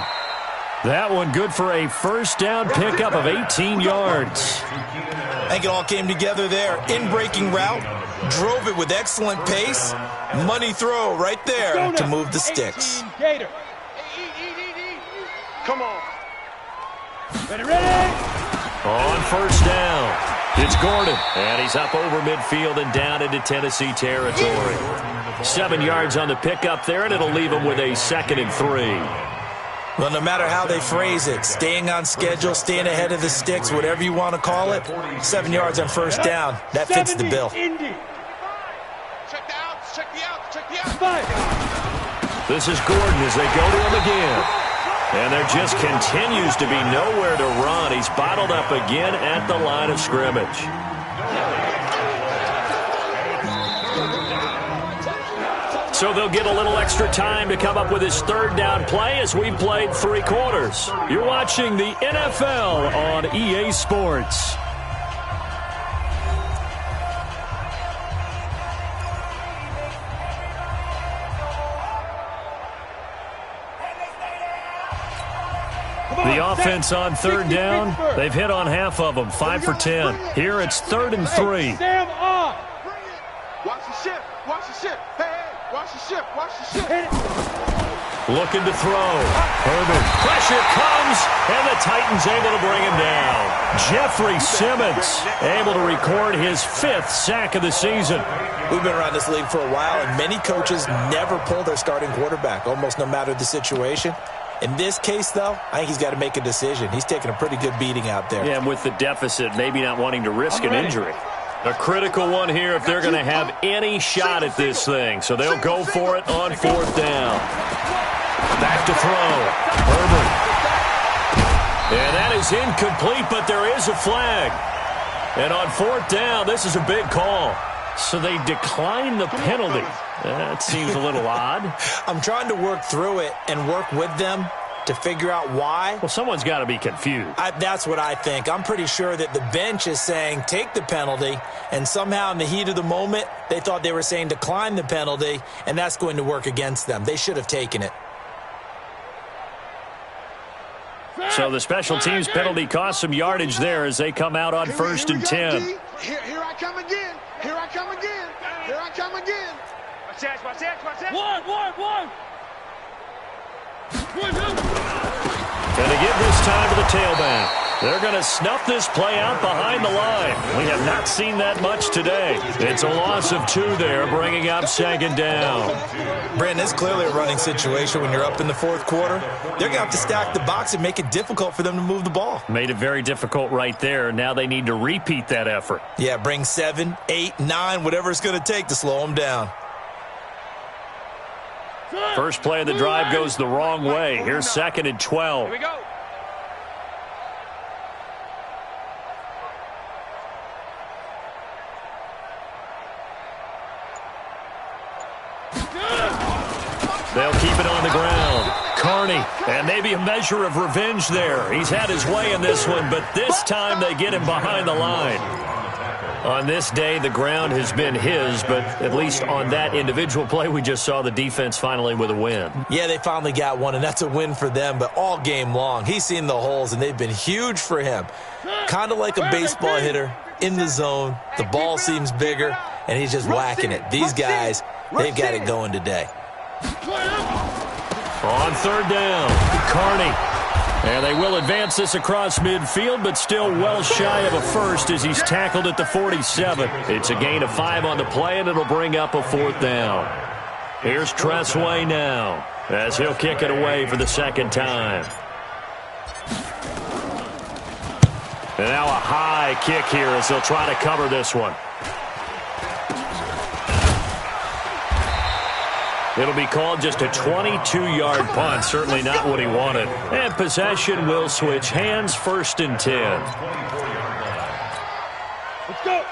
That one good for a first down pickup of 18 yards. I think it all came together there. In-breaking route, drove it with excellent pace. Money throw right there to move the sticks. Come on. Ready, ready. On first down, it's Gordon. And he's up over midfield and down into Tennessee territory. 7 yards on the pickup there, and it'll leave him with a 2nd and 3. Well, no matter how they phrase it, staying on schedule, staying ahead of the sticks, whatever you want to call it, 7 yards on first down, that fits the bill. Check the outs, check the outs, check the outs. This is Gordon as they go to him again. And there just continues to be nowhere to run. He's bottled up again at the line of scrimmage. So they'll get a little extra time to come up with his third down play as we played 3 quarters. You're watching the NFL on EA Sports. The offense on third down, they've hit on half of them, 5 for 10. Here it's 3rd and 3. Stand up. Watch the ship, watch the ship. Hey. Watch the ship, watch the ship. Looking to throw. Herbert. Pressure comes, and the Titans able to bring him down. Jeffrey Simmons able to record his 5th sack of the season. We've been around this league for a while, and many coaches never pull their starting quarterback, almost no matter the situation. In this case, though, I think he's got to make a decision. He's taking a pretty good beating out there. Yeah, and with the deficit, maybe not wanting to risk an injury. A critical one here if they're going to have any shot at this thing. So they'll go for it on 4th down. Back to throw. Herbert. And that is incomplete, but there is a flag. And on 4th down, this is a big call. So they decline the penalty. That seems a little odd. I'm trying to work through it and work with them to figure out why. Well, someone's got to be confused. That's what I think. I'm pretty sure that the bench is saying take the penalty, and somehow in the heat of the moment, they thought they were saying decline the penalty, and that's going to work against them. They should have taken it. So the special teams penalty cost some yardage there as they come out on 1st and 10. Here I come again. Here I come again. Here I come again. Watch that, watch that, watch that. One. And they give this time to the tailback. They're going to snuff this play out behind the line. We have not seen that much today. It's a loss of 2 there, bringing up 2nd down. Brandon, it's clearly a running situation when you're up in the 4th quarter. They're going to have to stack the box and make it difficult for them to move the ball. Made it very difficult right there. Now they need to repeat that effort. Yeah, bring 7, 8, 9, whatever it's going to take to slow them down. First play of the drive goes the wrong way. Here's 2nd and 12. Here we go. They'll keep it on the ground. Carney, and maybe a measure of revenge there. He's had his way in this one, but this time they get him behind the line. On this day, the ground has been his, but at least on that individual play, we just saw the defense finally with a win. Yeah, they finally got one, and that's a win for them, but all game long, he's seen the holes, and they've been huge for him. Kind of like a baseball hitter in the zone. The ball seems bigger, and he's just whacking it. These guys, they've got it going today. On 3rd down, Carney. And they will advance this across midfield, but still well shy of a first as he's tackled at the 47. It's a gain of 5 on the play, and it'll bring up a 4th down. Here's Tressway now as he'll kick it away for the 2nd time. And now a high kick here as they'll try to cover this one. It'll be called just a 22-yard punt. Certainly not what he wanted. And possession will switch hands, 1st and 10.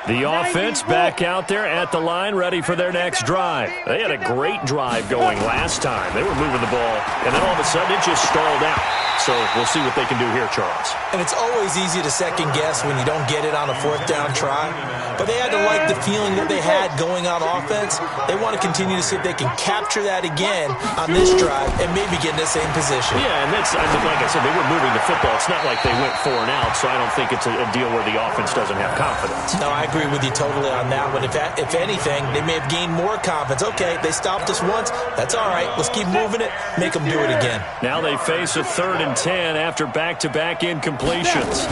The offense back out there at the line, ready for their next drive. They had a great drive going last time. They were moving the ball, and then all of a sudden it just stalled out. So we'll see what they can do here, Charles. And it's always easy to second guess when you don't get it on a 4th down try. But they had to like the feeling that they had going on offense. They want to continue to see if they can capture that again on this drive and maybe get in the same position. Yeah, and that's, like I said, they were moving the football. It's not like they went 4 and out, so I don't think it's a deal where the offense doesn't have confidence. No, I agree with you totally on that one. If anything, they may have gained more confidence. Okay, they stopped us once. That's all right. Let's keep moving it. Make them do it again. Now they face a 3rd and 10 after back-to-back incompletions.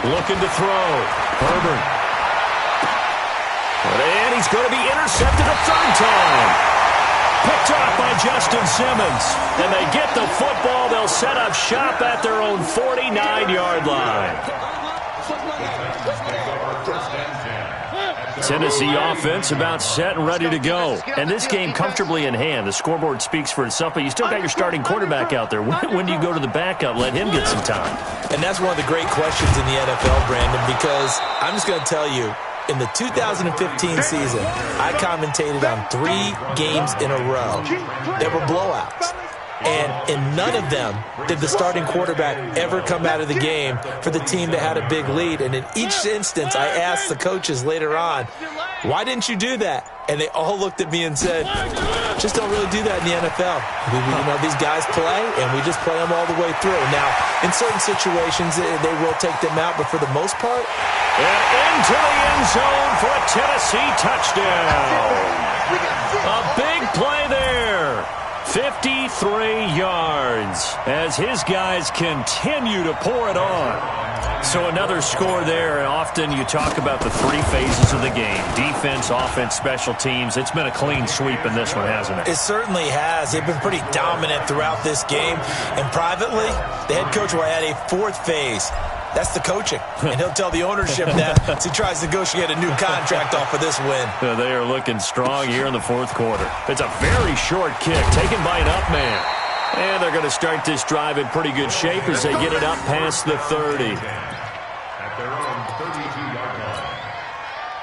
Looking to throw. Herbert. And he's going to be intercepted a 3rd time. Picked off by Justin Simmons. And they get the football. They'll set up shop at their own 49-yard line. Tennessee offense about set and ready to go. And this game comfortably in hand. The scoreboard speaks for itself, but you still got your starting quarterback out there. When do you go to the backup? Let him get some time. And that's one of the great questions in the NFL, Brandon, because I'm just going to tell you, in the 2015 season, I commentated on 3 games in a row that were blowouts. And in none of them did the starting quarterback ever come out of the game for the team that had a big lead. And in each instance, I asked the coaches later on, why didn't you do that? And they all looked at me and said, just don't really do that in the NFL. These guys play, and we just play them all the way through. Now, in certain situations, they will take them out, but for the most part. And into the end zone for a Tennessee touchdown. A big play there. 53 yards as his guys continue to pour it on. So another score there. And often you talk about the 3 phases of the game. Defense, offense, special teams. It's been a clean sweep in this one, hasn't it? It certainly has. They've been pretty dominant throughout this game. And privately, the head coach will add a 4th phase. That's the coaching. And he'll tell the ownership that as he tries to negotiate a new contract off of this win. They are looking strong here in the 4th quarter. It's a very short kick taken by an up man. And they're going to start this drive in pretty good shape as they get it up past the 30. At their own 32-yard line.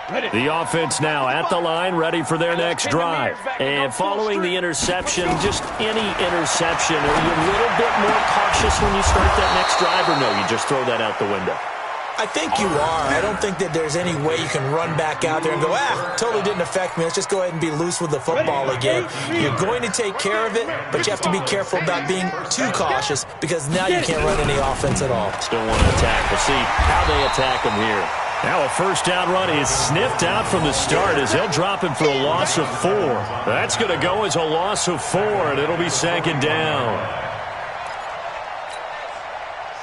The offense now at the line, ready for their next drive. And following the interception, just any interception, are you a little bit more cautious when you start that next drive, or no, you just throw that out the window? I think you are. I don't think that there's any way you can run back out there and go, totally didn't affect me. Let's just go ahead and be loose with the football again. You're going to take care of it, but you have to be careful about being too cautious because now you can't run any offense at all. Still want to attack. We'll see how they attack him here. Now a first down run is sniffed out from the start as they'll drop him for a loss of 4. That's going to go as a loss of 4, and it'll be second down.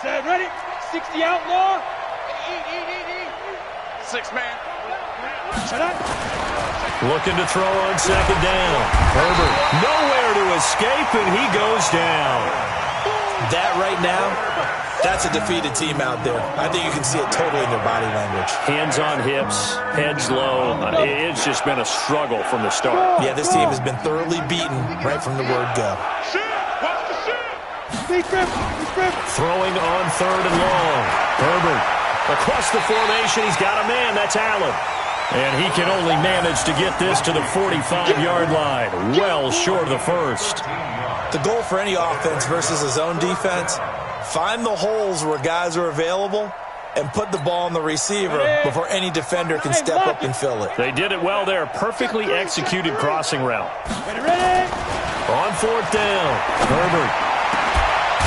Set, ready? 60 outlaw. Eat. 6 man. Shut up. Looking to throw on second down. Herbert nowhere to escape, and he goes down. That right now, that's a defeated team out there. I think you can see it totally in their body language. Hands on hips, heads low. It's just been a struggle from the start. Yeah, this team has been thoroughly beaten right from the word go. Throwing on third and long. Herbert across the formation. He's got a man. That's Allen. And he can only manage to get this to the 45-yard line. Well short of the first. The goal for any offense versus a zone defense, find the holes where guys are available and put the ball on the receiver before any defender can step up and fill it. They did it well there. Perfectly executed crossing route. On fourth down, Herbert.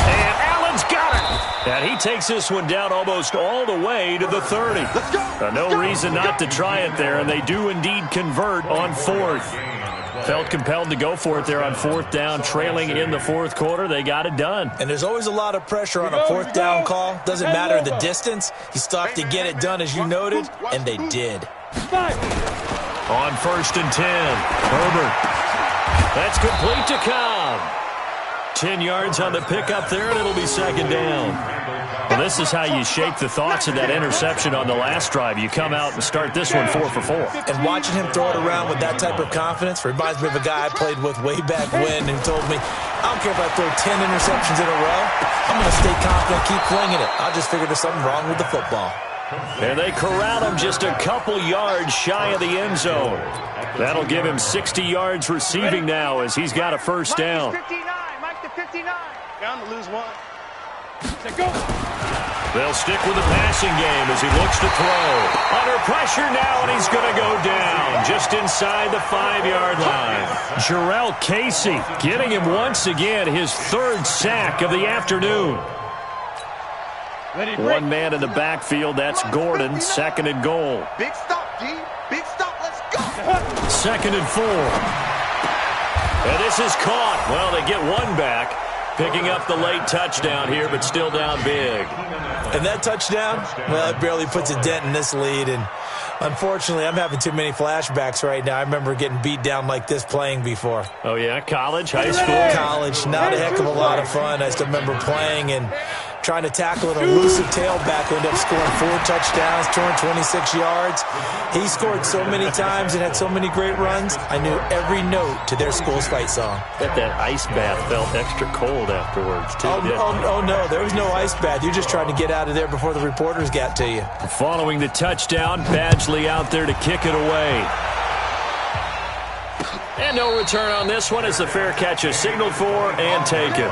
And Allen's got it. And he takes this one down almost all the way to the 30. No reason not to try it there, and they do indeed convert on fourth. Felt compelled to go for it there on fourth down, trailing in the fourth quarter. They got it done. And there's always a lot of pressure on a fourth down call. Doesn't matter the distance. You still have to get it done, as you noted, and they did. On first and 10, Herbert. That's complete to Cobb. 10 yards on the pickup there, and it'll be second down. Well, this is how you shake the thoughts of that interception on the last drive. You come out and start this one 4 for 4. And watching him throw it around with that type of confidence reminds me of a guy I played with way back when who told me, I don't care if I throw 10 interceptions in a row. I'm going to stay confident, keep flinging it. I just figured there's something wrong with the football. And they corral him just a couple yards shy of the end zone. That'll give him 60 yards receiving now as he's got a first down. Mike to 59. Down to lose 1. Go. They'll stick with the passing game as he looks to throw. Under pressure now, and he's going to go down just inside the 5-yard line. Jarrell Casey getting him once again, his 3rd sack of the afternoon. One man in the backfield, that's Gordon, 2nd and goal. Big stop, D. Big stop, let's go. 2nd and 4. And this is caught. Well, they get one back. Picking up the late touchdown here, but still down big. And that touchdown, well, it barely puts a dent in this lead. And unfortunately, I'm having too many flashbacks right now. I remember getting beat down like this playing before. Oh, yeah? College, high school? College. Not a heck of a lot of fun. I still remember playing and trying to tackle an elusive tailback who ended up scoring 4 touchdowns, 226 yards. He scored so many times and had so many great runs, I knew every note to their school's fight song. Bet that ice bath felt extra cold afterwards, too. Oh, no, there was no ice bath. You're just trying to get out of there before the reporters got to you. Following the touchdown, Badgley out there to kick it away. And no return on this one as the fair catch is signaled for and taken.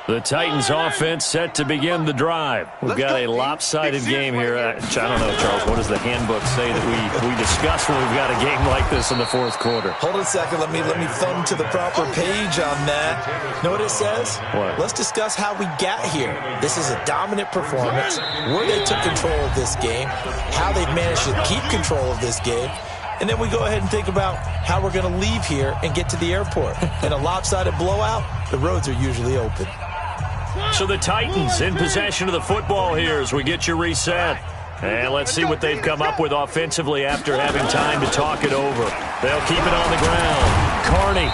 The Titans offense set to begin the drive. We've got a lopsided game here. I don't know, Charles, what does the handbook say that we discuss when we've got a game like this in the fourth quarter? Hold on a second. Let me thumb to the proper page on that. Know what it says? What? Let's discuss how we got here. This is a dominant performance, where they took control of this game, how they've managed to keep control of this game, and then we go ahead and think about how we're going to leave here and get to the airport. In a lopsided blowout, the roads are usually open. So the Titans in possession of the football here as we get you reset. And let's see what they've come up with offensively after having time to talk it over. They'll keep it on the ground. Carney.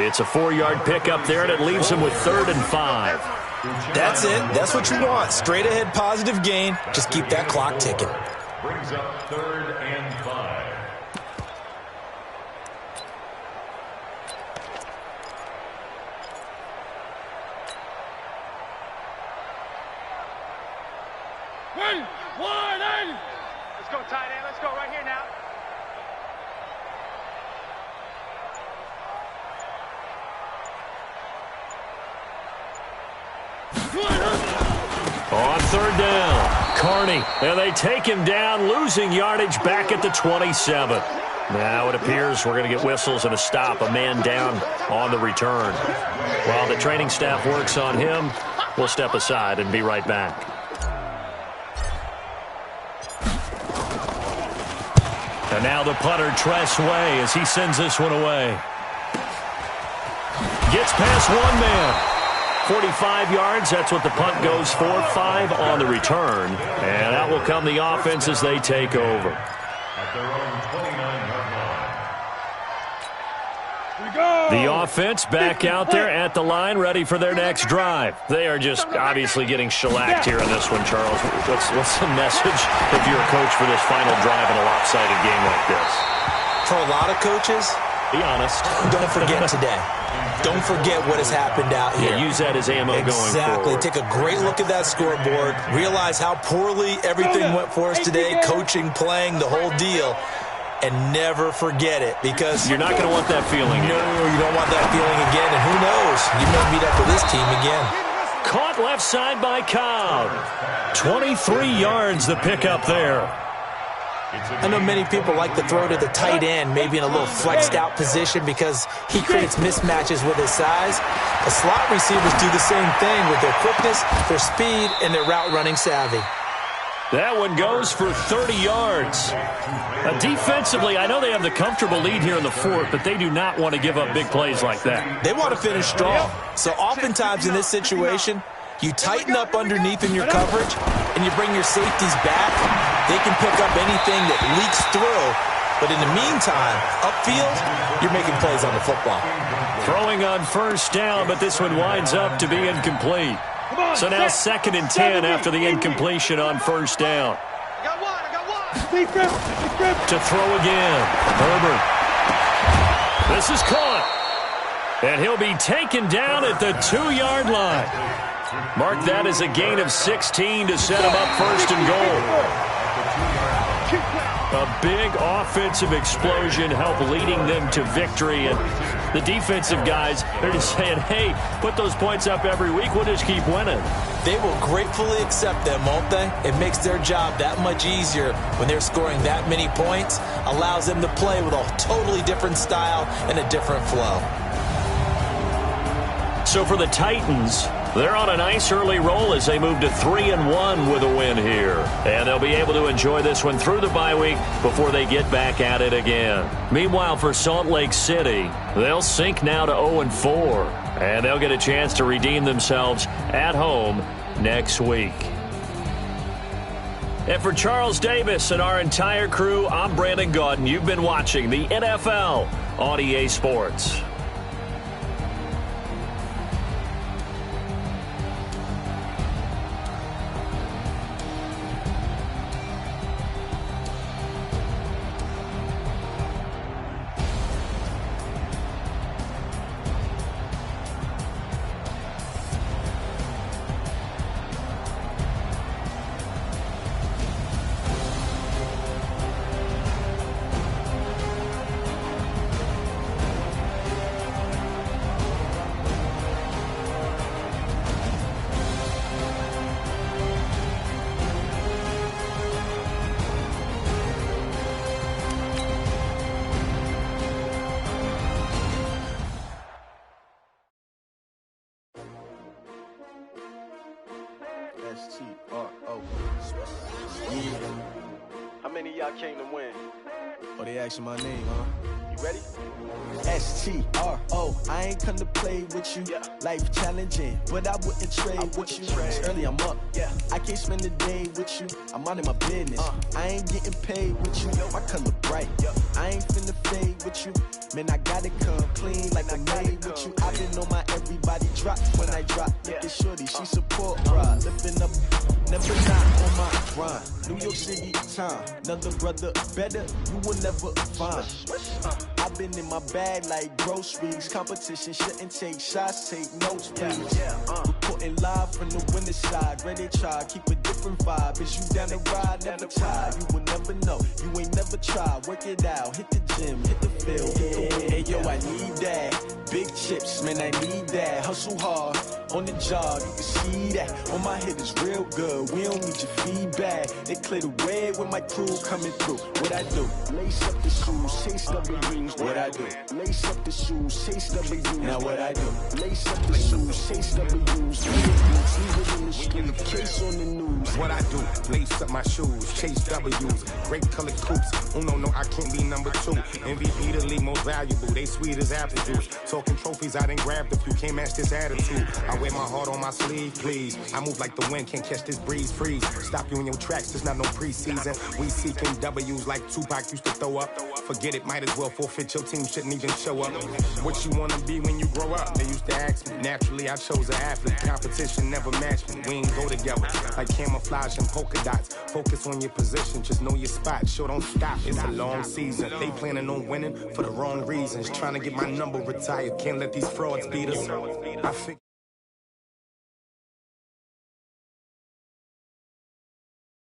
It's a 4-yard pickup there, and it leaves him with 3rd and 5. That's it. That's what you want. Straight ahead positive gain. Just keep that clock ticking. Brings up 3rd and 5. Let's go, tight end. Let's go right here now. On third down, Carney, and they take him down, losing yardage back at the 27. Now it appears we're going to get whistles and a stop, a man down on the return. While the training staff works on him, we'll step aside and be right back. And now the punter, Tress Way, as he sends this one away. Gets past one man. 45 yards, that's what the punt goes for. 5 on the return. And that will come the offense as they take over. At their own 29-yard line. The offense back out there at the line, ready for their next drive. They are just obviously getting shellacked here in this one, Charles. What's the message if you're a coach for this final drive in a lopsided game like this? For a lot of coaches, be honest. Don't forget today. Don't forget what has happened out here. Yeah, use that as ammo going forward. Exactly. Take a great look at that scoreboard. Realize how poorly everything went for us today. Coaching, playing, the whole deal. And never forget it, because you're not going to want that feeling. No, you don't want that feeling again. And who knows? You may meet up with this team again. Caught left side by Cobb. 23 yards the pickup there. I know many people like to throw to the tight end, maybe in a little flexed out position because he creates mismatches with his size. The slot receivers do the same thing with their quickness, their speed, and their route running savvy. That one goes for 30 yards. Defensively, I know they have the comfortable lead here in the fourth, but they do not want to give up big plays like that. They want to finish strong. So oftentimes in this situation, you tighten up underneath in your coverage, and you bring your safeties back. They can pick up anything that leaks through. But in the meantime, upfield, you're making plays on the football. Throwing on first down, but this one winds up to be incomplete. So now 2nd and 10 after the incompletion on first down. I got one. To throw again. Herbert. This is caught. And he'll be taken down at the 2-yard line. Mark that as a gain of 16 to set him up 1st and goal. A big offensive explosion helped leading them to victory. And the defensive guys, they're just saying, hey, put those points up every week. We'll just keep winning. They will gratefully accept them, won't they? It makes their job that much easier when they're scoring that many points. Allows them to play with a totally different style and a different flow. So for the Titans, they're on a nice early roll as they move to 3-1 with a win here. And they'll be able to enjoy this one through the bye week before they get back at it again. Meanwhile, for Salt Lake City, they'll sink now to 0-4. And they'll get a chance to redeem themselves at home next week. And for Charles Davis and our entire crew, I'm Brandon Gaudin. You've been watching the NFL on EA Sports. S-T-R-O. How many of y'all came to win? Oh, they asking my name, huh? You ready? S-T-R-O. I ain't come to play with you. Yeah. Life challenging, but I wouldn't trade with you. It's early, I'm up. Yeah. I can't spend the day with you. I'm minding my business. I ain't getting paid with you. My color bright. I ain't finna fade with you. Man, I gotta come clean like I'm made with you. I've been on my everybody drop when I drop. Look at shorty, she support, bruh. Lifting up, never not on my grind. New York City time, another brother better, you will never find. I've been in my bag like groceries. Competition shouldn't take shots, take notes, please. Reporting live from the winter side. Ready to try, keep a different vibe. Is you down the ride? Never try. You will never know. You ain't never tried. Work it out. Hit the gym. Hit the field. Hey, yo, I need that. Big chips, man, I need that. Hustle hard on the job. You can see that. On my head is real good. We don't need your feedback. They clear the way with my crew coming through. What I do? Lace up the shoes, chase W's. What I do? Lace up the shoes, chase W's. Now what I do? Lace up the shoes, chase W's. Leave it in the street, case on the news. What I do? Lace up my shoes, chase W's. Great colored coops. Oh no, I can't be number 2. MVP the league most valuable. They sweet as apple juice. Talking trophies, I didn't grab the few. Can't match this attitude. I wear my heart on my sleeve, please. I move like the wind, can't catch this breeze, freeze. Stop you in your tracks, there's not no preseason. We seeking W's like Tupac used to throw up. Forget it, might as well forfeit. Your team shouldn't even show up. What you wanna be when you grow up? They used to ask me. Naturally, I chose an athlete. Competition never matched me. We ain't go together like camouflage and polka dots. Focus on your position, just know your spot. Sure, don't stop. It's a long season. They planning on winning for the wrong reasons. Trying to get my number retired. Can't let these frauds beat us. I